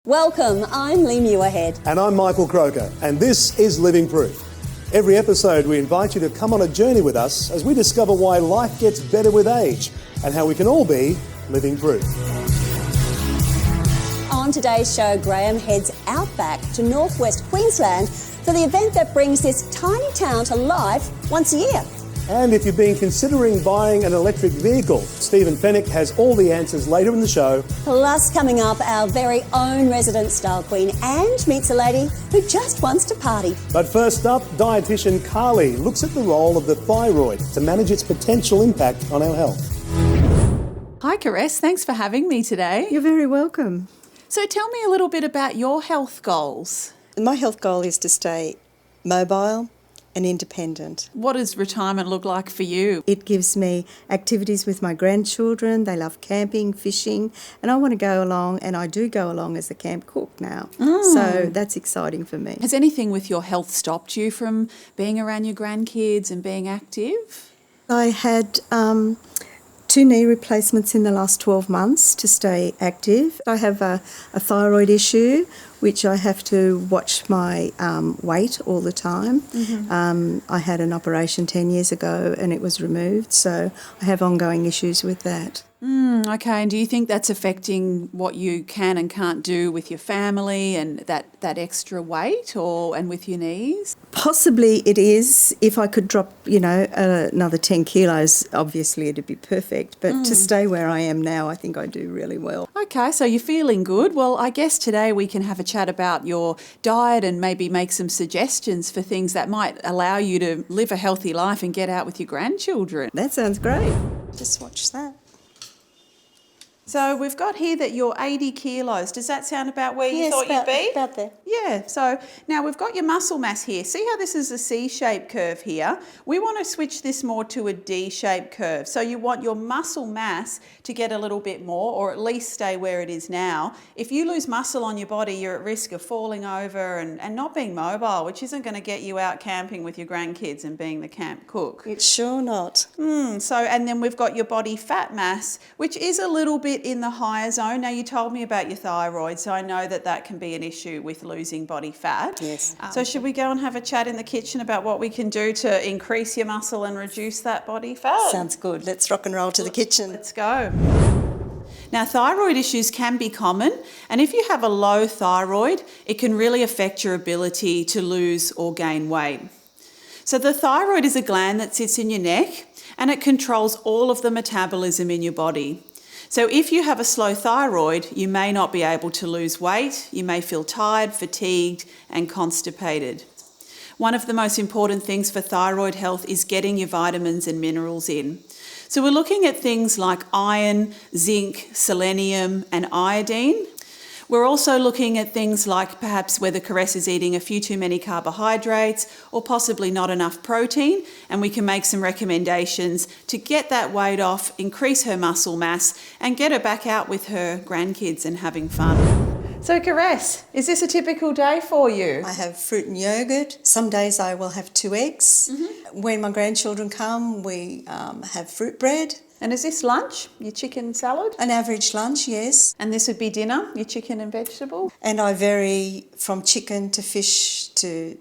Welcome, I'm Lee Muirhead. And I'm Michael Croker, and this is Living Proof. Every episode we invite you to come on a journey with us as we discover why life gets better with age and how we can all be living proof. On today's show, Graham heads Outback to northwest Queensland for the event that brings this tiny town to life once a year. And if you've been considering buying an electric vehicle, Stephen Fennick has all the answers later in the show. Plus, coming up, our very own resident style queen and meets a lady who just wants to party. But first up, dietitian Carly looks at the role of the thyroid to manage its potential impact on our health. Hi Caress, thanks for having me today. You're very welcome. So tell me a little bit about your health goals. My health goal is to stay mobile and independent. What does retirement look like for you? It gives me activities with my grandchildren. They love camping, fishing, and I want to go along, and I do go along as a camp cook now. So that's exciting for me. Has anything with your health stopped you from being around your grandkids and being active? I had 2 knee replacements in the last 12 months to stay active. I have a thyroid issue, which I have to watch my weight all the time. I had an operation 10 years ago and it was removed, so I have ongoing issues with that. Okay, and do you think that's affecting what you can and can't do with your family and that extra weight and with your knees? Possibly it is. If I could drop, another 10 kilos, obviously it'd be perfect. But to stay where I am now, I think I do really well. Okay, so you're feeling good. Well, I guess today we can have a chat about your diet and maybe make some suggestions for things that might allow you to live a healthy life and get out with your grandchildren. That sounds great. Just watch that. So we've got here that you're 80 kilos. Does that sound about where you thought you'd be? About there. Yeah, so now we've got your muscle mass here. See how this is a C-shaped curve here? We want to switch this more to a D-shaped curve. So you want your muscle mass to get a little bit more, or at least stay where it is now. If you lose muscle on your body, you're at risk of falling over and not being mobile, which isn't going to get you out camping with your grandkids and being the camp cook. It's sure not. And then we've got your body fat mass, which is a little bit in the higher zone. Now, you told me about your thyroid, so I know that can be an issue with losing body fat. Yes. So should we go and have a chat in the kitchen about what we can do to increase your muscle and reduce that body fat? Sounds good. Let's rock and roll to the kitchen. Let's go. Now, thyroid issues can be common, and if you have a low thyroid, it can really affect your ability to lose or gain weight. So the thyroid is a gland that sits in your neck, and it controls all of the metabolism in your body. So if you have a slow thyroid, you may not be able to lose weight, you may feel tired, fatigued, and constipated. One of the most important things for thyroid health is getting your vitamins and minerals in. So we're looking at things like iron, zinc, selenium, and iodine. We're also looking at things like perhaps whether Caress is eating a few too many carbohydrates or possibly not enough protein, and we can make some recommendations to get that weight off, increase her muscle mass, and get her back out with her grandkids and having fun. So Caress, is this a typical day for you? I have fruit and yogurt. Some days I will have 2 eggs. When my grandchildren come, we have fruit bread. And is this lunch, your chicken salad? An average lunch, yes. And this would be dinner, your chicken and vegetable? And I vary from chicken to fish to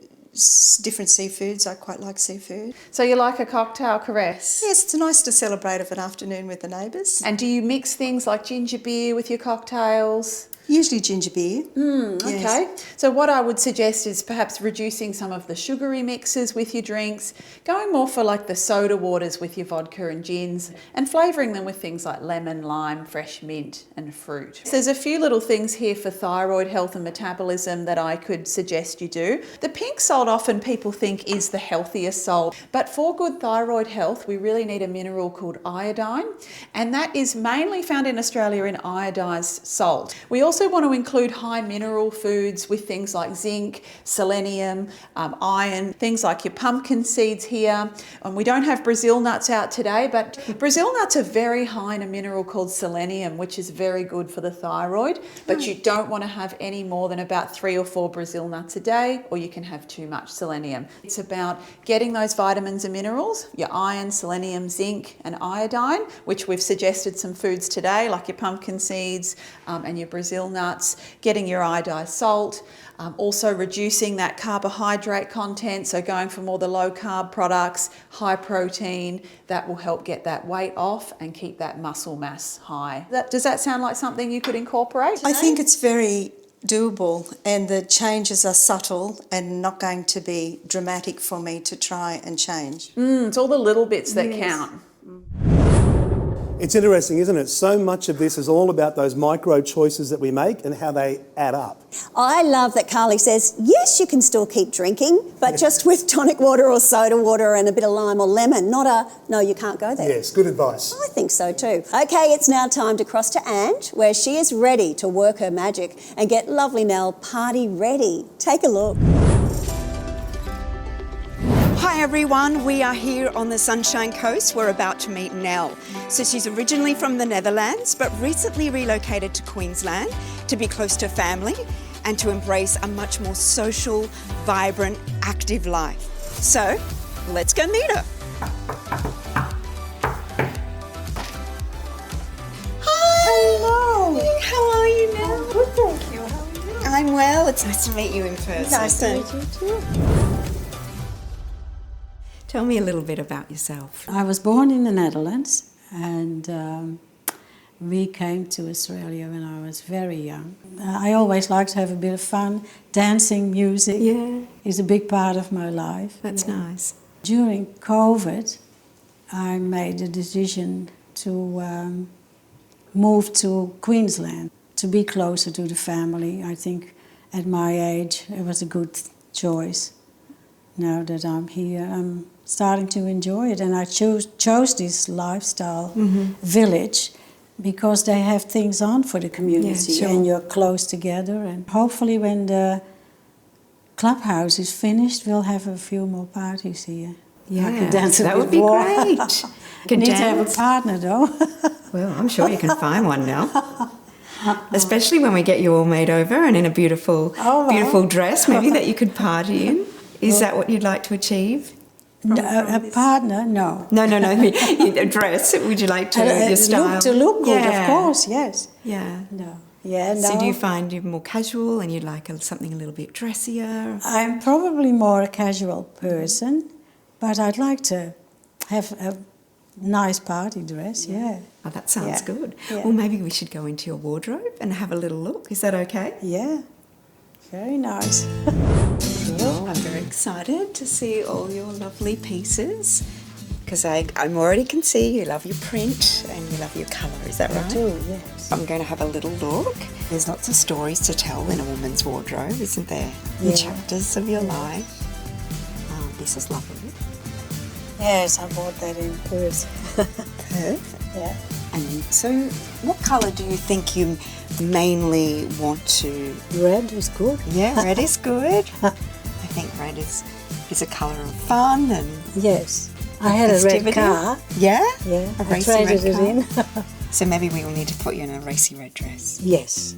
different seafoods. I quite like seafood. So you like a cocktail, Caress? Yes, it's nice to celebrate of an afternoon with the neighbours. And do you mix things like ginger beer with your cocktails? Usually ginger beer. Okay. Yes. So what I would suggest is perhaps reducing some of the sugary mixes with your drinks, going more for like the soda waters with your vodka and gins, and flavouring them with things like lemon, lime, fresh mint and fruit. So there's a few little things here for thyroid health and metabolism that I could suggest you do. The pink salt often people think is the healthiest salt, but for good thyroid health we really need a mineral called iodine, and that is mainly found in Australia in iodised salt. We also want to include high mineral foods with things like zinc, selenium, iron, things like your pumpkin seeds here. We don't have Brazil nuts out today, but Brazil nuts are very high in a mineral called selenium, which is very good for the thyroid, but you don't want to have any more than about 3 or 4 Brazil nuts a day, or you can have too much selenium. It's about getting those vitamins and minerals, your iron, selenium, zinc and iodine, which we've suggested some foods today, like your pumpkin seeds and your Brazil hazelnuts, getting your iodized salt, also reducing that carbohydrate content, so going for more the low carb products, high protein, that will help get that weight off and keep that muscle mass high. Does that sound like something you could incorporate? I think it's very doable, and the changes are subtle and not going to be dramatic for me to try and change. It's all the little bits that count. It's interesting, isn't it? So much of this is all about those micro choices that we make and how they add up. I love that Carly says, yes, you can still keep drinking, but just with tonic water or soda water and a bit of lime or lemon, not a, no, you can't go there. Yes, good advice. I think so too. Okay, it's now time to cross to Ange, where she is ready to work her magic and get lovely Nell party ready. Take a look. Hi everyone, we are here on the Sunshine Coast. We're about to meet Nell. So she's originally from the Netherlands but recently relocated to Queensland to be close to family and to embrace a much more social, vibrant, active life. So let's go meet her. Hi! Hello! How are you, Nell? Good, thank you. How are you? I'm well. It's nice to meet you in person. Nice to meet you too. Tell me a little bit about yourself. I was born in the Netherlands, and we came to Australia when I was very young. I always like to have a bit of fun. Dancing, music is a big part of my life. That's nice. During COVID, I made the decision to move to Queensland to be closer to the family. I think at my age it was a good choice. Now that I'm here, I'm starting to enjoy it, and I chose this lifestyle village because they have things on for the community, and you're close together. And hopefully when the clubhouse is finished, we'll have a few more parties here. Yeah, I can dance a that bit would be more. great. You need to have a partner though. Well, I'm sure you can find one now. Especially when we get you all made over and in a beautiful, beautiful dress, maybe that you could party in. Is that what you'd like to achieve? A partner? No. No. A dress. Would you like to your style? To look good, of course. Yes. Yeah. No. Yeah. No. So do you find you're more casual and you'd like something a little bit dressier? I'm probably more a casual person, but I'd like to have a nice party dress. Yeah. Oh, that sounds good. Yeah. Well, maybe we should go into your wardrobe and have a little look. Is that okay? Yeah. Very nice. Well, I'm very excited to see all your lovely pieces because I already can see you love your print and you love your colour. Is that right? I do, yes. I'm going to have a little look. There's lots of stories to tell in a woman's wardrobe, isn't there? Yeah. The chapters of your life. This is lovely. Yes, I bought that in Perth. Perth? Yeah. And so what colour do you think you mainly want to... Red is good. Yeah, red is good. I think red is a colour of fun and... Yes. I had a red car. Yeah? Yeah. A I racy traded red it car. in. So maybe we will need to put you in a racy red dress. Yes.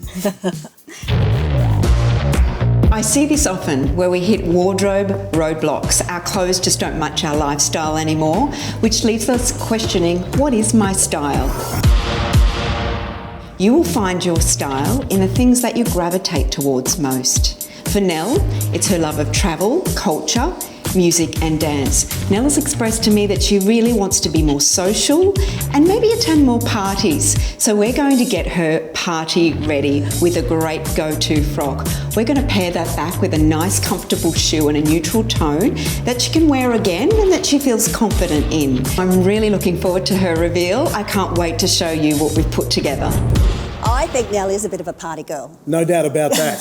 I see this often where we hit wardrobe roadblocks. Our clothes just don't match our lifestyle anymore, which leaves us questioning, what is my style? You will find your style in the things that you gravitate towards most. For Nell, it's her love of travel, culture, music and dance. Nell has expressed to me that she really wants to be more social and maybe attend more parties. So we're going to get her party ready with a great go-to frock. We're going to pair that back with a nice comfortable shoe and a neutral tone that she can wear again and that she feels confident in. I'm really looking forward to her reveal. I can't wait to show you what we've put together. I think Nell is a bit of a party girl. No doubt about that.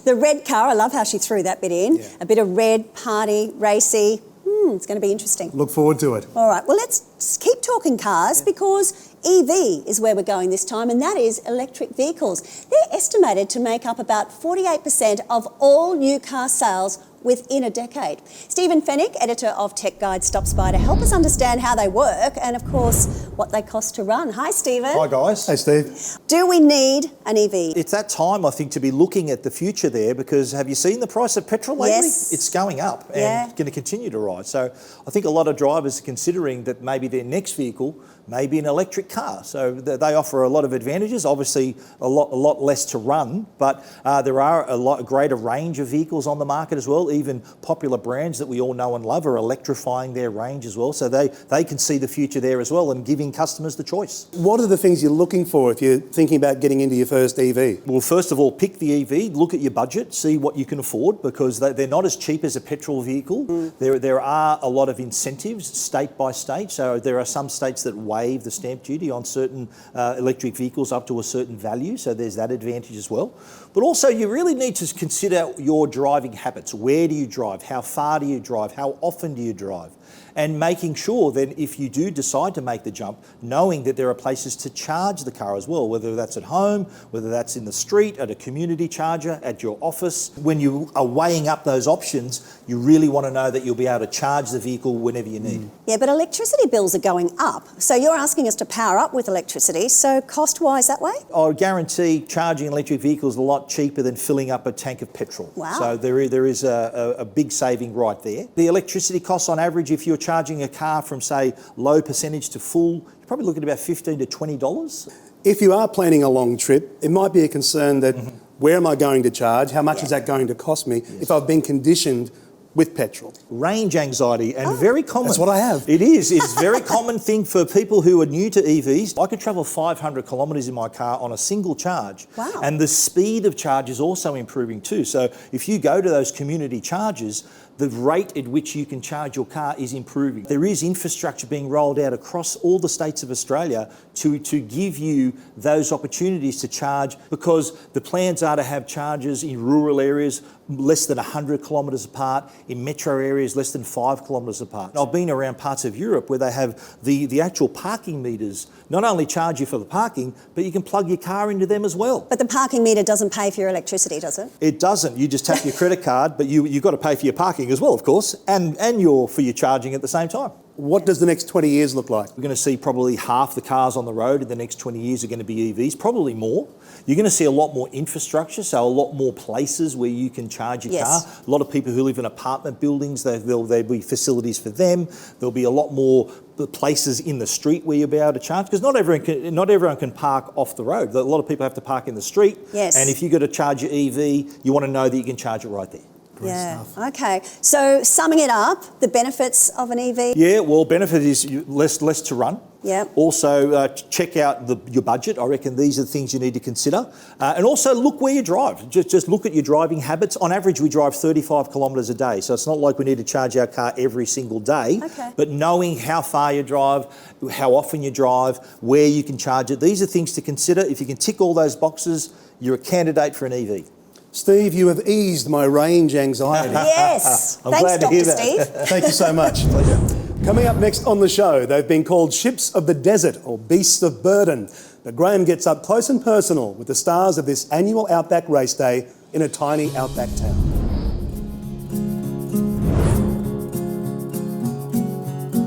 The red car, I love how she threw that bit in. Yeah. A bit of red, party, racy. It's going to be interesting. Look forward to it. All right, well, let's keep talking cars because EV is where we're going this time, and that is electric vehicles. They're estimated to make up about 48% of all new car sales within a decade. Stephen Fennick, editor of Tech Guide, stops by to help us understand how they work and, of course, what they cost to run. Hi, Stephen. Hi guys. Hey, Steve. Do we need an EV? It's that time, I think, to be looking at the future there because have you seen the price of petrol lately? Yes. It's going up and Yeah. going to continue to rise. So I think a lot of drivers are considering that maybe their next vehicle maybe an electric car. So they offer a lot of advantages, obviously a lot less to run, but there are a greater range of vehicles on the market as well. Even popular brands that we all know and love are electrifying their range as well. So they can see the future there as well and giving customers the choice. What are the things you're looking for if you're thinking about getting into your first EV? Well, first of all, pick the EV, look at your budget, see what you can afford, because they're not as cheap as a petrol vehicle. There are a lot of incentives state by state. So there are some states that waive the stamp duty on certain electric vehicles up to a certain value. So there's that advantage as well. But also you really need to consider your driving habits. Where do you drive? How far do you drive? How often do you drive? And making sure that if you do decide to make the jump, knowing that there are places to charge the car as well, whether that's at home, whether that's in the street, at a community charger, at your office. When you are weighing up those options, you really want to know that you'll be able to charge the vehicle whenever you need. Yeah, but electricity bills are going up. So you're asking us to power up with electricity. So cost-wise that way? I guarantee charging electric vehicles is a lot cheaper than filling up a tank of petrol. Wow. So there is a big saving right there. The electricity costs on average, if you're charging a car from, say, low percentage to full, you're probably looking at about $15 to $20. If you are planning a long trip, it might be a concern that where am I going to charge? How much is that going to cost me if I've been conditioned with petrol? Range anxiety, and very common. That's what I have. It is. It's a very common thing for people who are new to EVs. I could travel 500 kilometres in my car on a single charge. Wow. And the speed of charge is also improving too. So if you go to those community charges, the rate at which you can charge your car is improving. There is infrastructure being rolled out across all the states of Australia to give you those opportunities to charge, because the plans are to have chargers in rural areas less than 100 kilometres apart, in metro areas less than 5 kilometres apart. I've been around parts of Europe where they have the actual parking meters not only charge you for the parking, but you can plug your car into them as well. But the parking meter doesn't pay for your electricity, does it? It doesn't. You just tap your credit card, but you've got to pay for your parking as well, of course, and for your charging at the same time. What does the next 20 years look like? We're going to see probably half the cars on the road in the next 20 years are going to be EVs, probably more. You're going to see a lot more infrastructure, so a lot more places where you can charge your car. A lot of people who live in apartment buildings, there'll be facilities for them. There'll be a lot more places in the street where you'll be able to charge, because not everyone can park off the road. A lot of people have to park in the street. Yes. And if you've got to charge your EV, you want to know that you can charge it right there. Yeah. Okay. So summing it up, the benefits of an EV. Yeah. Well, benefit is less to run. Yep. Also, check out your budget. I reckon these are the things you need to consider. And also look where you drive. Just look at your driving habits. On average, we drive 35 kilometres a day. So it's not like we need to charge our car every single day. Okay. But knowing how far you drive, how often you drive, where you can charge it, these are things to consider. If you can tick all those boxes, you're a candidate for an EV. Steve, you have eased my range anxiety. Yes. I'm Thanks, glad to hear Dr. that. Steve. Thank you so much. Pleasure. Coming up next on the show, they've been called ships of the desert or beasts of burden. But Graham gets up close and personal with the stars of this annual Outback race day in a tiny Outback town.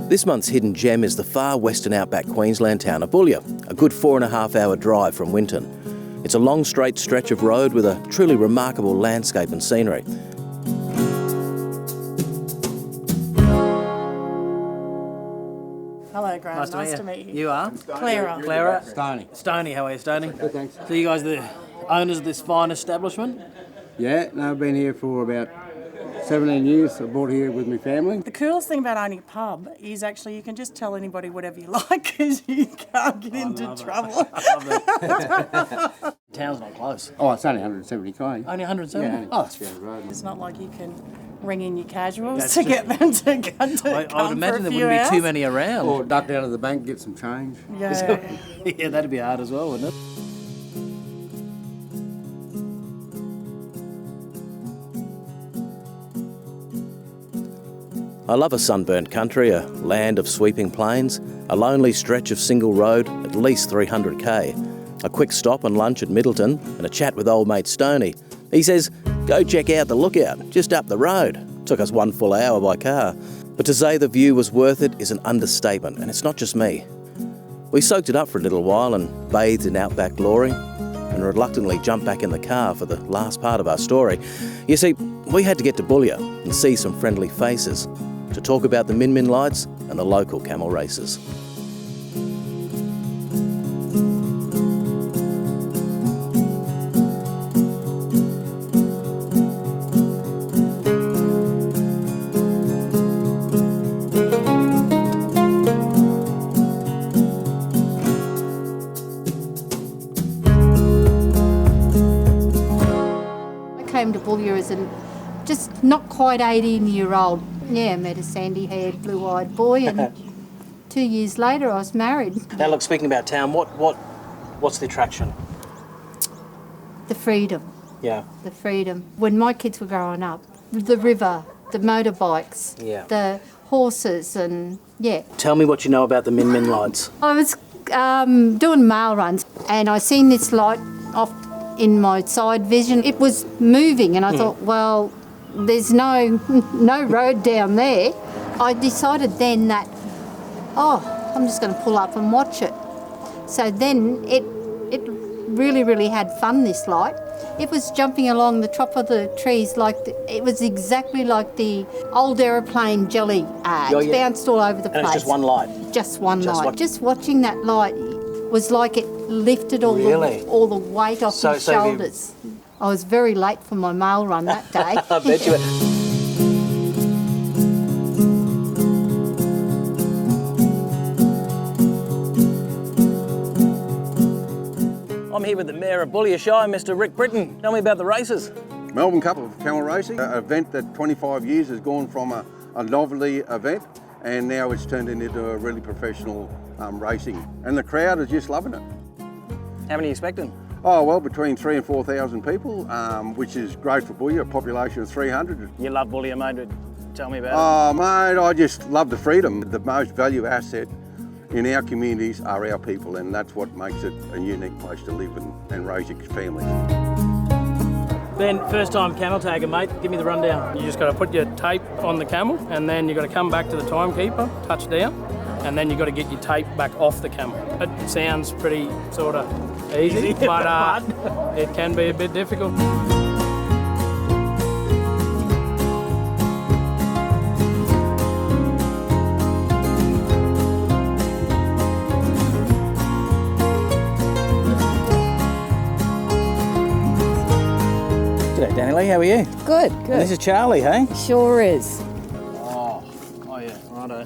This month's hidden gem is the far western outback Queensland town of Bullia, a good 4.5 hour drive from Winton. It's a long straight stretch of road with a truly remarkable landscape and scenery. Hello, Graham. Nice to meet you. You are? Clara. Clara? Stoney. Stoney, how are you, Stoney? Good, thanks. So you guys are the owners of this fine establishment? Yeah, no, I've been here for about 17 years. I bought here with my family. The coolest thing about owning a pub is actually you can just tell anybody whatever you like because you can't get into trouble. Town's not close. Oh, it's only 170 k. Only 170? Yeah, Oh, that's down the road. It's not like you can ring in your casuals That's to true. get them to come I would imagine for there a few wouldn't be too hours. many around. Or duck down to the bank, get some change. Yeah. Yeah, that'd be hard as well, wouldn't it? I love a sunburnt country, a land of sweeping plains, a lonely stretch of single road, at least 300k, a quick stop and lunch at Middleton, and a chat with old mate Stoney. He says, go check out the lookout, just up the road. Took us 1 full hour by car. But to say the view was worth it is an understatement, and it's not just me. We soaked it up for a little while and bathed in outback glory, and reluctantly jumped back in the car for the last part of our story. You see, we had to get to Bullia and see some friendly faces, to talk about the Min Min lights and the local camel races. came to Bullia as a just not quite 18-year-old. Yeah, met a sandy-haired, blue-eyed boy, and 2 years later I was married. Now, look, speaking about town, what's the attraction? The freedom. Yeah. The freedom. When my kids were growing up, the river, the motorbikes, Yeah. the horses, and yeah. Tell me what you know about the Min Min lights. I was doing mail runs and I seen this light off in my side vision. It was moving and I thought, well, there's no road down there. I decided then that, I'm just going to pull up and watch it. So then it really had fun, this light. It was jumping along the top of the trees it was exactly like the old aeroplane jelly ad. Oh, yeah. Bounced all over the place. And it's just one light? Just one light. Just watching that light was like it lifted all the weight off my shoulders. I was very late for my mail run that day. I bet you were. I'm here with the Mayor of Bullia Shire, Mr. Rick Britton. Tell me about the races. Melbourne Cup of Camel Racing, an event that 25 years has gone from a novelty event and now it's turned into a really professional racing. And the crowd is just loving it. How many are you expecting? Oh, well, between 3,000 and 4,000 people, which is great for Bullia, a population of 300. You love Bullia, mate. Tell me about Oh, mate, I just love the freedom. The most value asset in our communities are our people, and that's what makes it a unique place to live and raise your family. Ben, first time camel tagger, mate. Give me the rundown. You just got to put your tape on the camel, and then you got to come back to the timekeeper, touch down, and then you got to get your tape back off the camel. It sounds pretty sort of easy, but it can be a bit difficult. G'day, Danny Lee, how are you? Good, And good. this is Charlie, hey? Sure is. Oh yeah, righto.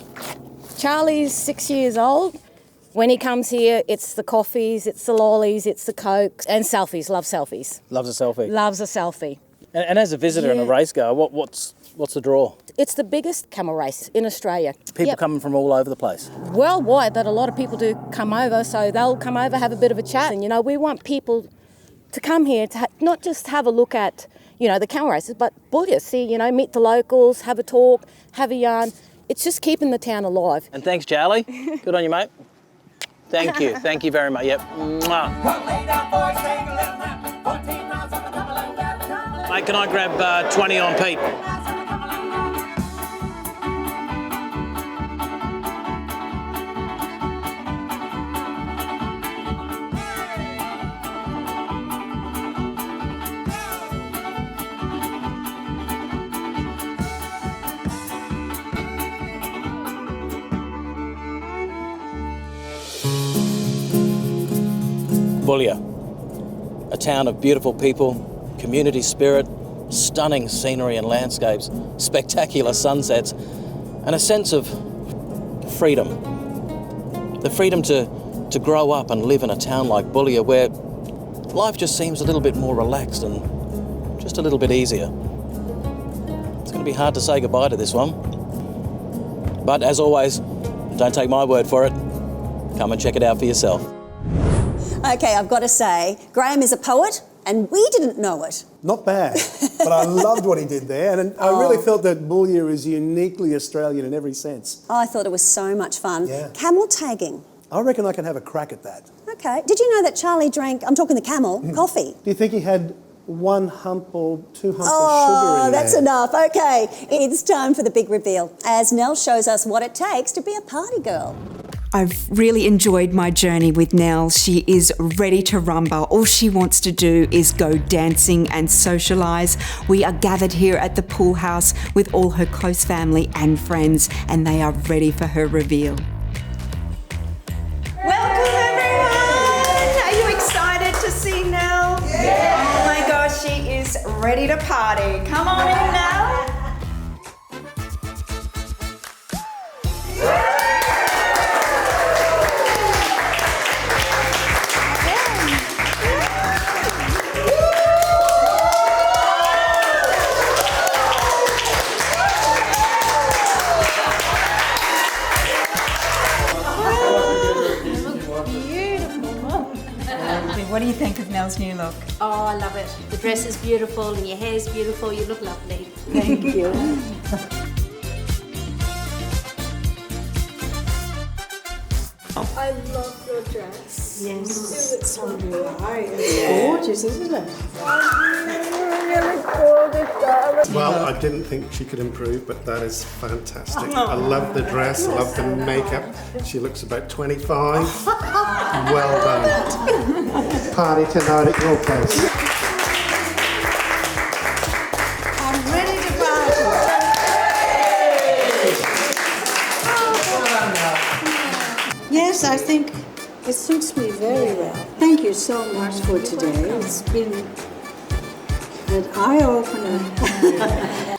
Charlie's 6 years old. When he comes here, it's the coffees, it's the lollies, it's the cokes, and selfies. Loves selfies. Loves a selfie. Loves a selfie. And as a visitor and a race goer, what's the draw? It's the biggest camel race in Australia. People coming from all over the place. Worldwide, that a lot of people do come over, so they'll come over, have a bit of a chat. And, we want people to come here to not just have a look at, the camel races, but Bullia, see, meet the locals, have a talk, have a yarn. It's just keeping the town alive. And thanks, Charlie. Good on you, mate. Thank you. Thank you very much. Yep. Mwah. Mate, can I grab 20 on Pete? Bullia, a town of beautiful people, community spirit, stunning scenery and landscapes, spectacular sunsets, and a sense of freedom. The freedom to grow up and live in a town like Bullia where life just seems a little bit more relaxed and just a little bit easier. It's going to be hard to say goodbye to this one. But as always, don't take my word for it. Come and check it out for yourself. Okay, I've got to say, Graham is a poet and we didn't know it. Not bad, but I loved what he did there, and I really felt that Bullia is uniquely Australian in every sense. I thought it was so much fun. Yeah. Camel tagging. I reckon I can have a crack at that. Okay. Did you know that Charlie drank, I'm talking the camel, coffee? Do you think he had 1 hump or 2 humps of sugar Oh, in that's there? enough. Okay, it's time for the big reveal as Nell shows us what it takes to be a party girl. I've really enjoyed my journey with Nell. She is ready to rumba. All she wants to do is go dancing and socialise. We are gathered here at the pool house with all her close family and friends, and they are ready for her reveal. Welcome everyone! Are you excited to see Nell? Yeah! Oh my gosh, she is ready to party. Come on in, Nell. Nell's new look? Oh, I love it. The dress is beautiful and your hair's beautiful. You look lovely. Thank you. I love your dress. Yes. It's so Gorgeous, isn't it? really gorgeous. Well, I didn't think she could improve, but that is fantastic. I love the dress, I love the makeup. She looks about 25. Well done. Party tonight at your place. I'm ready to party. Yes, I think it suits me very well. Thank you so much for today. It's been an eye-opener.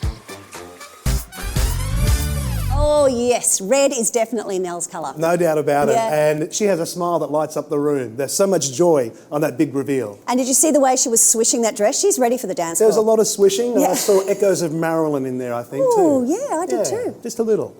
Oh yes, red is definitely Nell's colour. No doubt about it. Yeah. And she has a smile that lights up the room. There's so much joy on that big reveal. And did you see the way she was swishing that dress? She's ready for the dance There was a floor. lot of swishing, and Yeah. I saw echoes of Marilyn in there, I think, Oh, too. yeah, I did too. Just a little.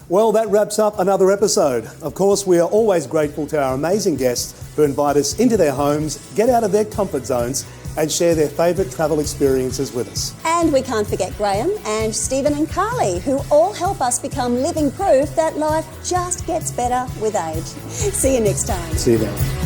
Well, that wraps up another episode. Of course, we are always grateful to our amazing guests who invite us into their homes, get out of their comfort zones, and share their favourite travel experiences with us. And we can't forget Graham and Stephen and Carly, who all help us become living proof that life just gets better with age. See you next time. See you then.